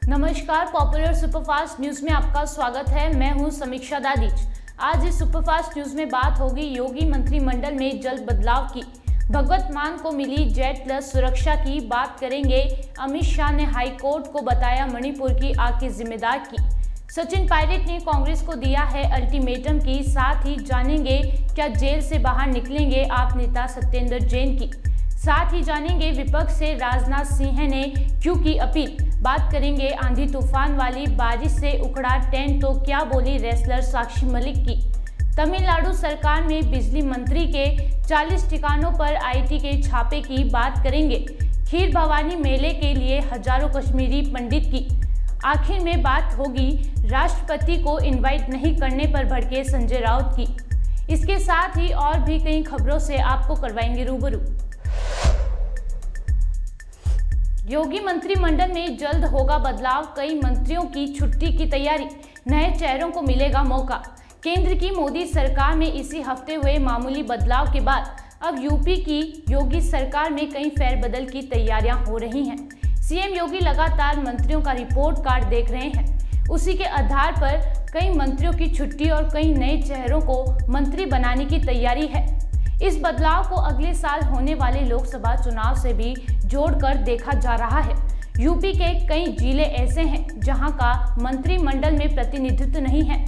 नमस्कार, popular superfast news में आपका स्वागत है। मैं हूं समीक्षा दादीज। आज इस सुपरफास्ट न्यूज में बात होगी योगी मंत्रिमंडल में जल्द बदलाव की, भगवंत मान को मिली जेड प्लस सुरक्षा की बात करेंगे। अमित शाह ने हाईकोर्ट को बताया मणिपुर की आग के जिम्मेदार की। सचिन पायलट ने कांग्रेस को दिया है अल्टीमेटम की, साथ ही जानेंगे क्या जेल से बाहर निकलेंगे आप नेता सत्येंद्र जैन की। साथ ही जानेंगे विपक्ष से राजनाथ सिंह ने क्यों की अपील। बात करेंगे आंधी तूफान वाली बारिश से उखड़ा टेंट तो क्या बोली रेसलर साक्षी मलिक की। तमिलनाडु सरकार में बिजली मंत्री के 40 ठिकानों पर आईटी के छापे की बात करेंगे। खीर भवानी मेले के लिए हजारों कश्मीरी पंडित की। आखिर में बात होगी राष्ट्रपति को इनवाइट नहीं करने पर भड़के संजय राउत की। इसके साथ ही और भी कई खबरों से आपको करवाएंगे रूबरू। योगी मंत्रिमंडल में जल्द होगा बदलाव, कई मंत्रियों की छुट्टी की तैयारी, नए चेहरों को मिलेगा मौका। केंद्र की मोदी सरकार में इसी हफ्ते हुए मामूली बदलाव के बाद अब यूपी की योगी सरकार में कई फेरबदल की तैयारियां हो रही हैं। सीएम योगी लगातार मंत्रियों का रिपोर्ट कार्ड देख रहे हैं। उसी के आधार पर कई मंत्रियों की छुट्टी और कई नए चेहरों को मंत्री बनाने की तैयारी है। इस बदलाव को अगले साल होने वाले लोकसभा चुनाव से भी जोड़कर देखा जा रहा है। यूपी के कई जिले ऐसे हैं जहां का मंत्रिमंडल में प्रतिनिधित्व नहीं है।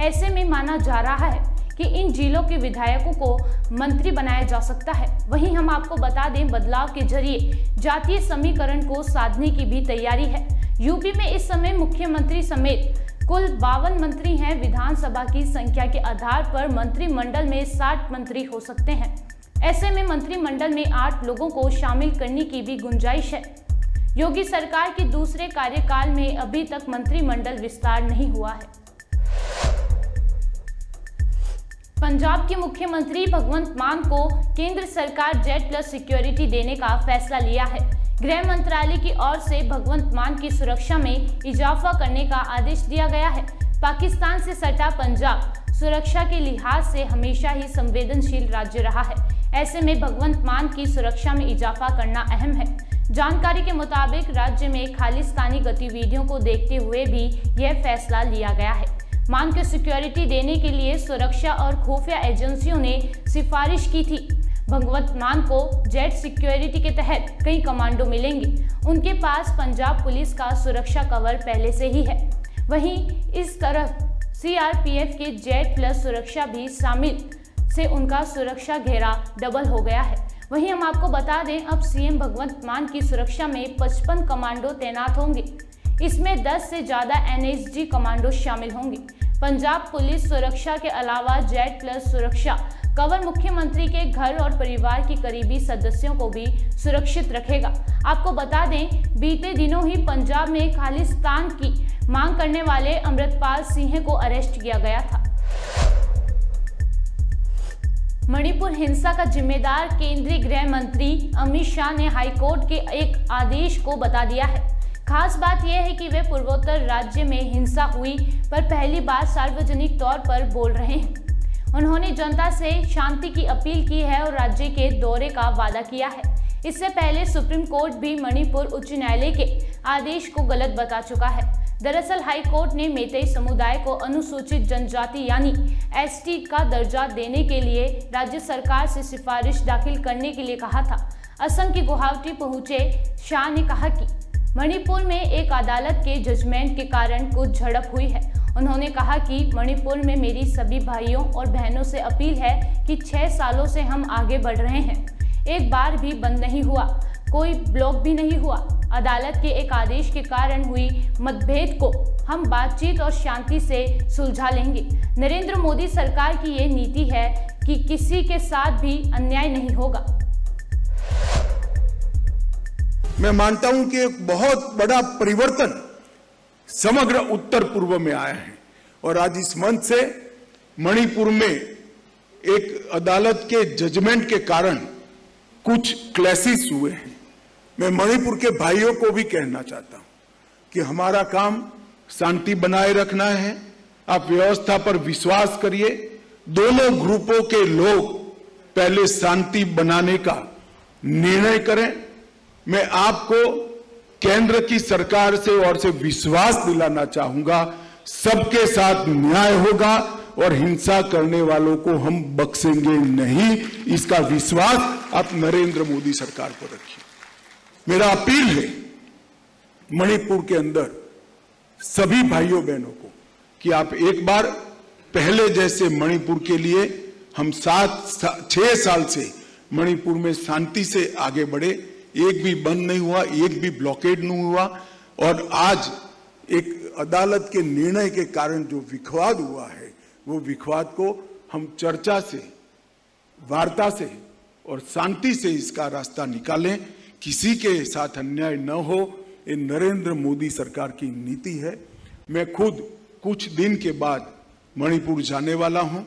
ऐसे में माना जा रहा है कि इन जिलों के विधायकों को मंत्री बनाया जा सकता है। वहीं हम आपको बता दें, बदलाव के जरिए जातीय समीकरण को साधने की भी तैयारी है। यूपी में इस समय मुख्यमंत्री समेत कुल 52 मंत्री हैं। विधानसभा की संख्या के आधार पर मंत्रिमंडल में 60 मंत्री हो सकते हैं। ऐसे में मंत्रिमंडल में 8 लोगों को शामिल करने की भी गुंजाइश है। योगी सरकार के दूसरे कार्यकाल में अभी तक मंत्रिमंडल विस्तार नहीं हुआ है। पंजाब के मुख्यमंत्री भगवंत मान को केंद्र सरकार जेड प्लस सिक्योरिटी देने का फैसला लिया है। गृह मंत्रालय की ओर से भगवंत मान की सुरक्षा में इजाफा करने का आदेश दिया गया है। पाकिस्तान से सटा पंजाब सुरक्षा के लिहाज से हमेशा ही संवेदनशील राज्य रहा है। ऐसे में भगवंत मान की सुरक्षा में इजाफा करना अहम है। जानकारी के मुताबिक राज्य में खालिस्तानी गतिविधियों को देखते हुए भी यह फैसला लिया गया है। मान को सिक्योरिटी देने के लिए सुरक्षा और खुफिया एजेंसियों ने सिफारिश की थी। भगवंत मान को जेड सिक्योरिटी के तहत कई कमांडो मिलेंगे। उनके पास पंजाब पुलिस का सुरक्षा कवर पहले से ही है। वहीं इस तरफ सीआरपीएफ के जेड प्लस सुरक्षा भी शामिल से उनका सुरक्षा घेरा डबल हो गया है। वहीं हम आपको बता दें, अब सीएम भगवंत मान की सुरक्षा में 55 कमांडो तैनात होंगे। इसमें 10 से ज्यादा एनएसजी कमांडो शामिल होंगे। पंजाब पुलिस सुरक्षा के अलावा जेड प्लस सुरक्षा कवर मुख्यमंत्री के घर और परिवार की करीबी सदस्यों को भी सुरक्षित रखेगा। आपको बता दें, बीते दिनों ही पंजाब में खालिस्तान की मांग करने वाले अमृतपाल सिंह को अरेस्ट किया गया था। मणिपुर हिंसा का जिम्मेदार केंद्रीय गृह मंत्री अमित शाह ने हाईकोर्ट के एक आदेश को बता दिया है। खास बात यह है कि वे पूर्वोत्तर राज्य में हिंसा हुई पर पहली बार सार्वजनिक तौर पर बोल रहे हैं। उन्होंने जनता से शांति की अपील की है और राज्य के दौरे का वादा किया है। इससे पहले सुप्रीम कोर्ट भी मणिपुर उच्च न्यायालय के आदेश को गलत बता चुका है। दरअसल हाई कोर्ट ने मेइतेई समुदाय को अनुसूचित जनजाति यानी एसटी का दर्जा देने के लिए राज्य सरकार से सिफारिश दाखिल करने के लिए कहा था। असम के गुवाहाटी पहुंचे शाह ने कहा कि मणिपुर में एक अदालत के जजमेंट के कारण कुछ झड़प हुई है। उन्होंने कहा कि मणिपुर में मेरी सभी भाइयों और बहनों से अपील है कि 6 सालों से हम आगे बढ़ रहे हैं। एक बार भी बंद नहीं हुआ, कोई ब्लॉक भी नहीं हुआ। अदालत के एक आदेश के कारण हुई मतभेद को हम बातचीत और शांति से सुलझा लेंगे। नरेंद्र मोदी सरकार की ये नीति है कि किसी के साथ भी अन्याय नहीं होगा। मैं मानता हूं कि एक बहुत बड़ा परिवर्तन समग्र उत्तर पूर्व में आया है और आज इस मंच से मणिपुर में एक अदालत के जजमेंट के कारण कुछ क्लैशेस हुए हैं। मैं मणिपुर के भाइयों को भी कहना चाहता हूं कि हमारा काम शांति बनाए रखना है। आप व्यवस्था पर विश्वास करिए। दोनों ग्रुपों के लोग पहले शांति बनाने का निर्णय करें। मैं आपको केंद्र की सरकार से और से विश्वास दिलाना चाहूंगा, सबके साथ न्याय होगा और हिंसा करने वालों को हम बख्शेंगे नहीं। इसका विश्वास आप नरेंद्र मोदी सरकार पर रखिए। मेरा अपील है मणिपुर के अंदर सभी भाइयों बहनों को कि आप एक बार पहले जैसे मणिपुर के लिए हम 6 साल से मणिपुर में शांति से आगे बढ़े, एक भी बंद नहीं हुआ, एक भी ब्लॉकेड नहीं हुआ, और आज एक अदालत के निर्णय के कारण जो विवाद हुआ है वो विवाद को हम चर्चा से, वार्ता से और शांति से इसका रास्ता निकालें। किसी के साथ अन्याय न हो, ये नरेंद्र मोदी सरकार की नीति है। मैं खुद कुछ दिन के बाद मणिपुर जाने वाला हूं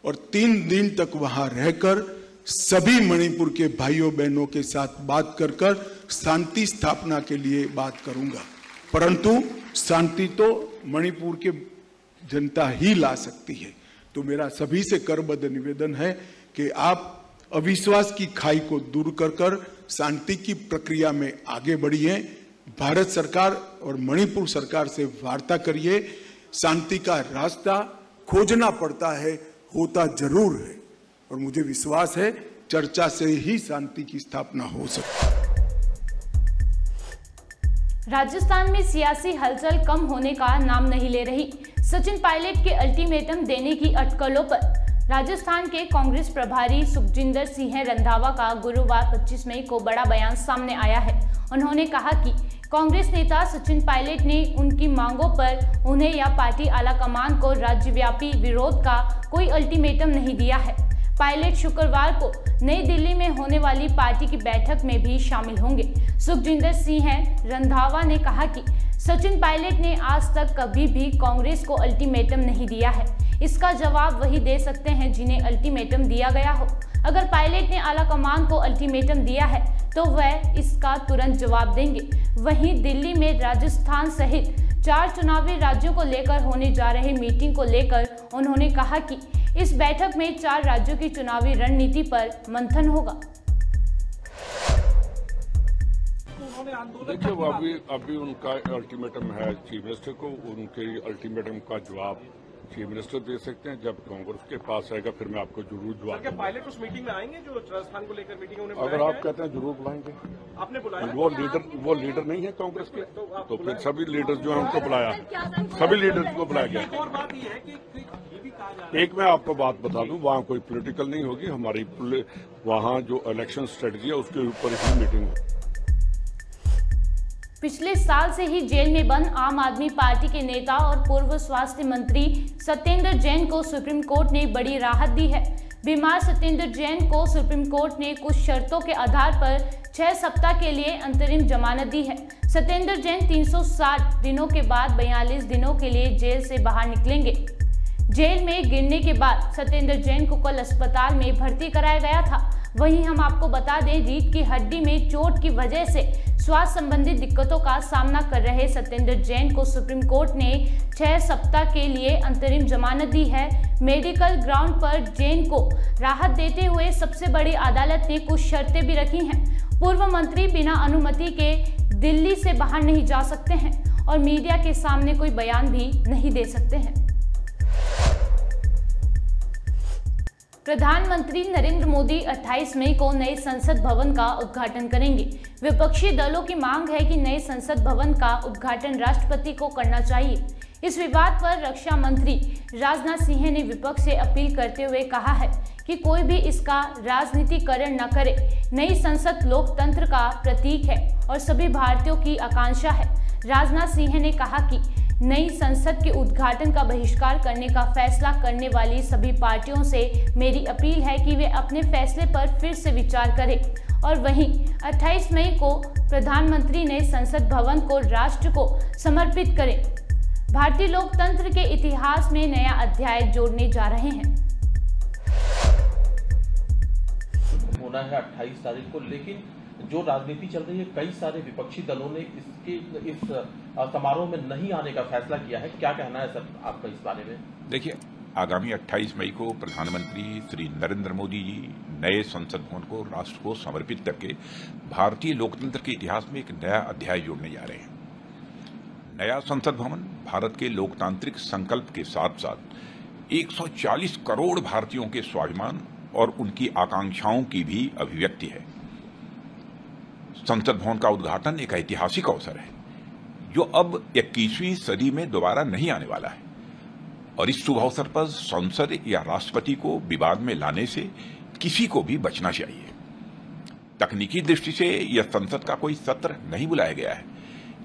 और 3 दिन तक वहां रहकर सभी मणिपुर के भाइयों बहनों के साथ बात कर शांति स्थापना के लिए बात करूंगा। परंतु शांति तो मणिपुर के जनता ही ला सकती है। तो मेरा सभी से करबद्ध निवेदन है कि आप अविश्वास की खाई को दूर कर शांति की प्रक्रिया में आगे बढ़िए। भारत सरकार और मणिपुर सरकार से वार्ता करिए। शांति का रास्ता खोजना पड़ता है, होता जरूर है, और मुझे विश्वास है चर्चा से ही शांति की स्थापना हो सकती है। राजस्थान में सियासी हलचल कम होने का नाम नहीं ले रही। सचिन पायलट के अल्टीमेटम देने की अटकलों पर राजस्थान के कांग्रेस प्रभारी सुखजिंदर सिंह रंधावा का गुरुवार 25 मई को बड़ा बयान सामने आया है। उन्होंने कहा कि कांग्रेस नेता सचिन पायलट ने उनकी मांगों पर उन्हें या पार्टी आलाकमान को राज्यव्यापी विरोध का कोई अल्टीमेटम नहीं दिया है। पायलट शुक्रवार को नई दिल्ली में होने वाली पार्टी की बैठक में भी शामिल होंगे। सुखजिंदर सिंह रंधावा ने कहा कि सचिन पायलट ने आज तक कभी भी कांग्रेस को अल्टीमेटम नहीं दिया है। इसका जवाब वही दे सकते हैं जिन्हें अल्टीमेटम दिया गया हो। अगर पायलट ने आलाकमान को अल्टीमेटम दिया है तो वह इसका तुरंत जवाब देंगे। वहीं दिल्ली में राजस्थान सहित 4 चुनावी राज्यों को लेकर होने जा रही मीटिंग को लेकर उन्होंने कहा कि इस बैठक में 4 राज्यों की चुनावी रणनीति पर मंथन होगा। देखिए, वो अभी उनका अल्टीमेटम है चीफ मिनिस्टर को। उनके अल्टीमेटम का जवाब चीफ मिनिस्टर दे सकते हैं। जब कांग्रेस के पास आएगा फिर मैं आपको जरूर जवाब दूंगा। पायलट उस मीटिंग में आएंगे जो राजस्थान को लेकर मीटिंग उन्हें अगर आप कहते हैं जरूर बुलाएंगे। आपने बुलाया? वो लीडर नहीं है कांग्रेस के, तो फिर सभी लीडर्स जो है उनको बुलाया, सभी लीडर्स को बुलाया गया। और बात यह है कि एक मैं आपको बात बता दूं, वहाँ कोई पॉलिटिकल नहीं होगी। हमारी वहाँ जो इलेक्शन स्ट्रेटजी है उसके ऊपर ही मीटिंग होगी। पिछले साल से ही जेल में बंद आम आदमी पार्टी के नेता और पूर्व स्वास्थ्य मंत्री सत्येंद्र जैन को सुप्रीम कोर्ट ने बड़ी राहत दी है। बीमार सत्येंद्र जैन को सुप्रीम कोर्ट ने कुछ शर्तों के आधार पर 6 सप्ताह के लिए अंतरिम जमानत दी है। सत्येंद्र जैन 360 दिनों के बाद 42 दिनों के लिए जेल से बाहर निकलेंगे। जेल में गिरने के बाद सत्येंद्र जैन को कल अस्पताल में भर्ती कराया गया था। वहीं हम आपको बता दें, रीढ़ की हड्डी में चोट की वजह से स्वास्थ्य संबंधित दिक्कतों का सामना कर रहे सत्येंद्र जैन को सुप्रीम कोर्ट ने 6 सप्ताह के लिए अंतरिम जमानत दी है। मेडिकल ग्राउंड पर जैन को राहत देते हुए सबसे बड़ी अदालत ने कुछ शर्तें भी रखी हैं। पूर्व मंत्री बिना अनुमति के दिल्ली से बाहर नहीं जा सकते हैं और मीडिया के सामने कोई बयान भी नहीं दे सकते हैं। प्रधानमंत्री नरेंद्र मोदी 28 मई को नए संसद भवन का उद्घाटन करेंगे। विपक्षी दलों की मांग है कि नए संसद भवन का उद्घाटन राष्ट्रपति को करना चाहिए। इस विवाद पर रक्षा मंत्री राजनाथ सिंह ने विपक्ष से अपील करते हुए कहा है कि कोई भी इसका राजनीतिकरण न करे। नई संसद लोकतंत्र का प्रतीक है और सभी भारतीयों की आकांक्षा है। राजनाथ सिंह ने कहा कि नई संसद के उद्घाटन का बहिष्कार करने का फैसला करने वाली सभी पार्टियों से मेरी अपील है कि वे अपने फैसले पर फिर से विचार करें। और वहीं 28 मई को प्रधानमंत्री ने संसद भवन को राष्ट्र को समर्पित करें। भारतीय लोकतंत्र के इतिहास में नया अध्याय जोड़ने जा रहे हैं। होना है 28 तारीख को, लेकिन जो राजनीति चल रही है, कई सारे विपक्षी दलों ने इस समारोह में नहीं आने का फैसला किया है। क्या कहना है सर आपका इस बारे में? देखिए, आगामी 28 मई को प्रधानमंत्री श्री नरेंद्र मोदी जी नए संसद भवन को राष्ट्र को समर्पित करके भारतीय लोकतंत्र के इतिहास में एक नया अध्याय जोड़ने जा रहे हैं। नया संसद भवन भारत के लोकतांत्रिक संकल्प के साथ साथ 140 करोड़ भारतीयों के स्वाभिमान और उनकी आकांक्षाओं की भी अभिव्यक्ति है। संसद भवन का उद्घाटन एक ऐतिहासिक अवसर है जो अब 21वीं सदी में दोबारा नहीं आने वाला है और इस शुभ अवसर पर संसद या राष्ट्रपति को विवाद में लाने से किसी को भी बचना चाहिए। तकनीकी दृष्टि से यह संसद का कोई सत्र नहीं बुलाया गया है,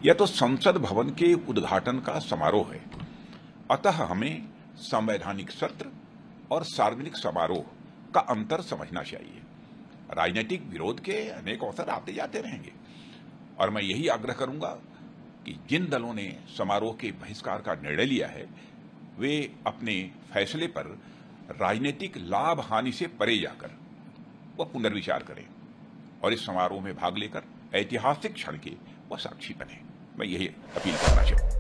यह तो संसद भवन के उद्घाटन का समारोह है। अतः हमें संवैधानिक सत्र और सार्वजनिक समारोह का अंतर समझना चाहिए। राजनीतिक विरोध के अनेक अवसर आते जाते रहेंगे और मैं यही आग्रह करूंगा कि जिन दलों ने समारोह के बहिष्कार का निर्णय लिया है वे अपने फैसले पर राजनीतिक लाभ हानि से परे जाकर वह पुनर्विचार करें और इस समारोह में भाग लेकर ऐतिहासिक क्षण के वह साक्षी बने। मैं यही अपील करना चाहूंगा।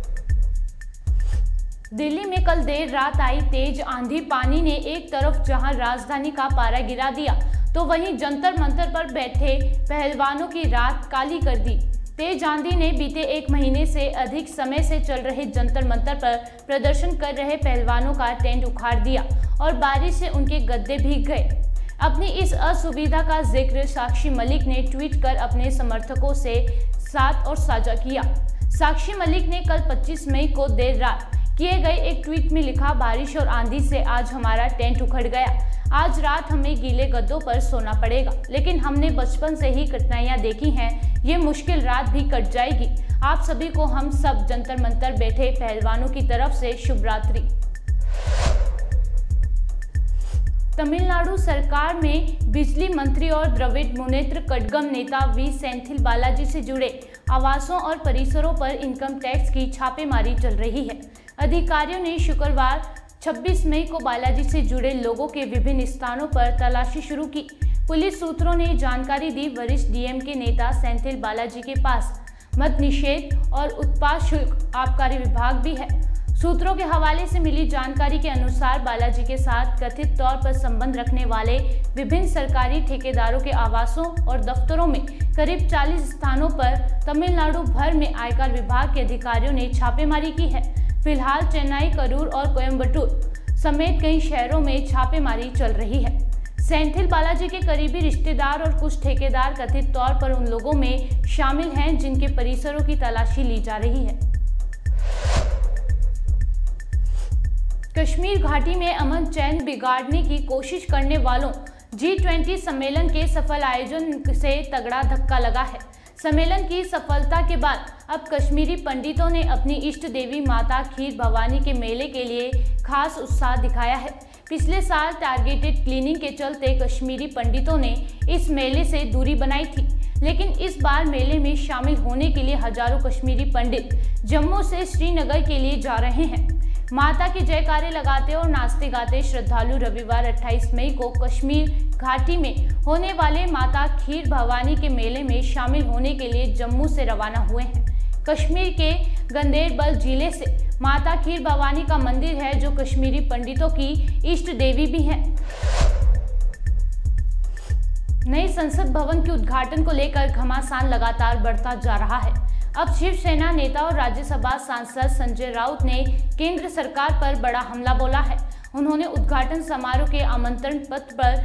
दिल्ली में कल देर रात आई तेज आंधी पानी ने एक तरफ जहां राजधानी का पारा गिरा दिया तो वहीं जंतर मंतर पर बैठे पहलवानों की रात काली कर दी। तेज आंधी ने बीते एक महीने से अधिक समय से चल रहे जंतर मंतर पर प्रदर्शन कर रहे पहलवानों का टेंट उखाड़ दिया और बारिश से उनके गद्दे भीग गए। अपनी इस असुविधा का जिक्र साक्षी मलिक ने ट्वीट कर अपने समर्थकों से साथ और साझा किया। साक्षी मलिक ने कल 25 मई को देर रात किए गए एक ट्वीट में लिखा, बारिश और आंधी से आज हमारा टेंट उखड़ गया। आज रात हमें गीले गद्दों पर सोना पड़ेगा, लेकिन हमने बचपन से ही कठिनाइयां देखी हैं। ये मुश्किल रात भी कट जाएगी। आप सभी को हम सब जंतर मंतर बैठे पहलवानों की तरफ से शुभ रात्रि। तमिलनाडु सरकार में बिजली मंत्री और द्रविड़ मुनेत्र कड़गम नेता वी सेंथिल बालाजी से जुड़े आवासों और परिसरों पर इनकम टैक्स की छापेमारी चल रही है। अधिकारियों ने शुक्रवार 26 मई को बालाजी से जुड़े लोगों के विभिन्न स्थानों पर तलाशी शुरू की। पुलिस सूत्रों ने जानकारी दी, वरिष्ठ डीएमके नेता सेंथिल बालाजी के पास मद निषेध और उत्पाद शुल्क आबकारी विभाग भी है। सूत्रों के हवाले से मिली जानकारी के अनुसार बालाजी के साथ कथित तौर पर संबंध रखने वाले विभिन्न सरकारी ठेकेदारों के आवासों और दफ्तरों में करीब 40 स्थानों पर तमिलनाडु भर में आयकर विभाग के अधिकारियों ने छापेमारी की है। फिलहाल चेन्नई, करूर और कोयम्बटूर समेत कई शहरों में छापेमारी चल रही है। सेंथिल बालाजी के करीबी रिश्तेदार और कुछ ठेकेदार कथित तौर पर उन लोगों में शामिल हैं जिनके परिसरों की तलाशी ली जा रही है। कश्मीर घाटी में अमन चैन बिगाड़ने की कोशिश करने वालों G20 सम्मेलन के सफल आयोजन से तगड़ा धक्का लगा है। सम्मेलन की सफलता के बाद अब कश्मीरी पंडितों ने अपनी इष्ट देवी माता खीर भवानी के मेले के लिए खास उत्साह दिखाया है। पिछले साल टारगेटेड क्लीनिंग के चलते कश्मीरी पंडितों ने इस मेले से दूरी बनाई थी, लेकिन इस बार मेले में शामिल होने के लिए हजारों कश्मीरी पंडित जम्मू से श्रीनगर के लिए जा रहे हैं। माता के जयकारे लगाते और नाचते गाते श्रद्धालु रविवार 28 मई को कश्मीर घाटी में होने वाले माता खीर भवानी के मेले में शामिल होने के लिए जम्मू से रवाना हुए हैं। कश्मीर के गंदेरबल जिले से माता खीर भवानी का मंदिर है जो कश्मीरी पंडितों की इष्ट देवी भी है। नए संसद भवन के उद्घाटन को लेकर घमासान लगातार बढ़ता जा रहा है। अब शिवसेना नेता और राज्यसभा सांसद संजय राउत ने केंद्र सरकार पर बड़ा हमला बोला है। उन्होंने उद्घाटन समारोह के आमंत्रण पत्र पर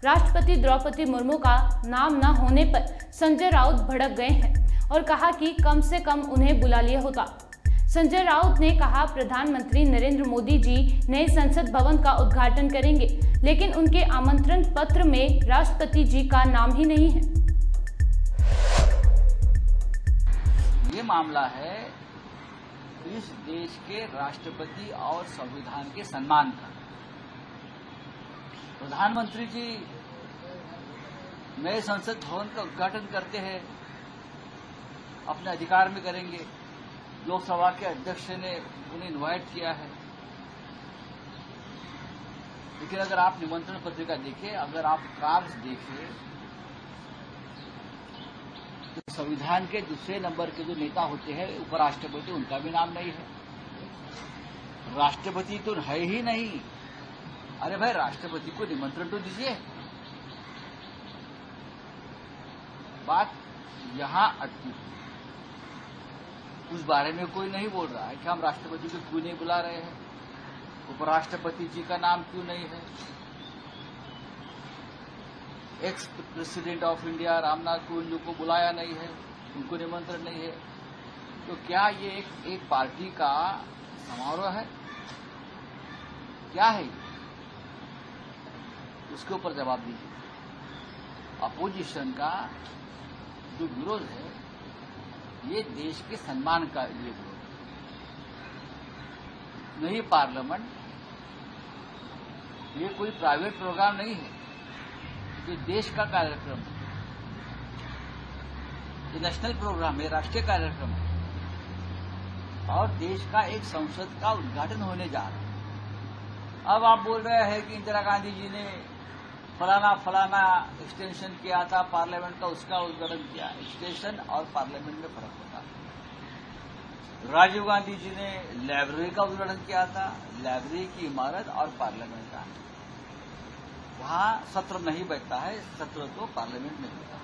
राष्ट्रपति द्रौपदी मुर्मू का नाम न होने पर संजय राउत भड़क गए हैं और कहा कि कम से कम उन्हें बुला लिया होता। संजय राउत ने कहा, प्रधानमंत्री नरेंद्र मोदी जी नए संसद भवन का उद्घाटन करेंगे, लेकिन उनके आमंत्रण पत्र में राष्ट्रपति जी का नाम ही नहीं है। ये मामला है इस देश के राष्ट्रपति और संविधान के सम्मान का। प्रधानमंत्री जी नए संसद भवन का उद्घाटन करते हैं, अपने अधिकार में करेंगे। लोकसभा के अध्यक्ष ने उन्हें इनवाइट किया है, लेकिन अगर आप निमंत्रण पत्रिका देखें, अगर आप कार्ड्स देखें, तो संविधान के दूसरे नंबर के जो नेता होते हैं उपराष्ट्रपति, उनका भी नाम नहीं है। राष्ट्रपति तो है ही नहीं। अरे भाई, राष्ट्रपति को निमंत्रण तो दीजिए। बात यहां अटकी है। उस बारे में कोई नहीं बोल रहा है कि हम राष्ट्रपति को क्यों नहीं बुला रहे हैं, उपराष्ट्रपति जी का नाम क्यों नहीं है, ex president of India Ramnath Kovind को बुलाया नहीं है, उनको निमंत्रण नहीं है। तो क्या ये एक पार्टी का समारोह है, क्या है? उसके ऊपर जवाब दीजिए। अपोजिशन का जो विरोध है ये देश के सम्मान का लिए विरोध है, नहीं पार्लियामेंट। ये कोई प्राइवेट प्रोग्राम नहीं है, ये देश का कार्यक्रम है, ये नेशनल प्रोग्राम है, राष्ट्रीय कार्यक्रम है और देश का एक संसद का उद्घाटन होने जा रहा है। अब आप बोल रहे हैं कि इंदिरा गांधी जी ने फलाना एक्सटेंशन किया था पार्लियामेंट का, उसका उद्घाटन किया। एक्सटेंशन और पार्लियामेंट में फर्क होता है। राजीव गांधी जी ने लाइब्रेरी का उद्घाटन किया था, लाइब्रेरी की इमारत और पार्लियामेंट का। वहां सत्र नहीं बैठता है, सत्र तो पार्लियामेंट में होता है।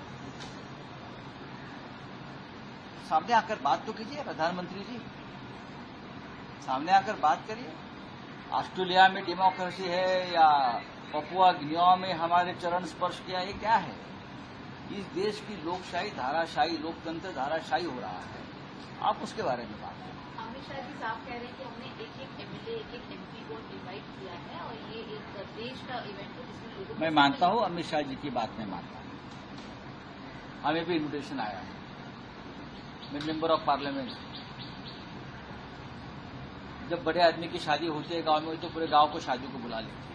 सामने आकर बात तो कीजिए प्रधानमंत्री जी, सामने आकर बात करिए। ऑस्ट्रेलिया में डेमोक्रेसी है या पपुआ गिनिया में हमारे चरण स्पर्श किया, ये क्या है? इस देश की लोकशाही धाराशाही, लोकतंत्र धाराशाही हो रहा है। आप उसके बारे में बात करें। अमित शाह जी साफ कह रहे हैं कि हमने एक एमएलए एक एमपी को इनवाइट किया है और ये एक देश का इवेंट है जिसमें लोगों। मैं मानता हूं, अमित शाह जी की बात में मानता हूं। हमें भी इन्विटेशन आया है। मैं मेंबर ऑफ पार्लियामेंट। जब बड़े आदमी की शादी होती है गांव में तो पूरे गांव को शादी को बुला लेते हैं।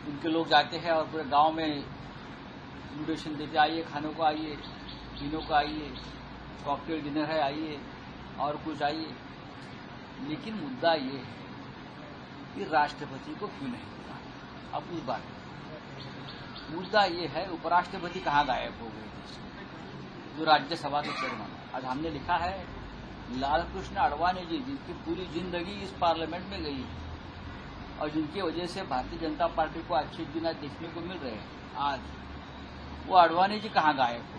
उनके लोग जाते हैं और पूरे गांव में इन्विटेशन देते, आइए खानों को, आइए पीनों को, आइए कॉकटेल डिनर है, आइए और कुछ आइए। लेकिन मुद्दा ये है कि राष्ट्रपति को क्यों नहीं बुलाया। अब उस बात मुद्दा ये है, उपराष्ट्रपति कहाँ गायब हो गए जो राज्यसभा के चेयरमैन। आज हमने लिखा है लालकृष्ण आडवाणी जी, जिनकी पूरी जिंदगी इस पार्लियामेंट में गई और जिनकी वजह से भारतीय जनता पार्टी को अच्छे दिन देखने को मिल रहे हैं, आज वो आडवाणी जी कहाँ गायब हो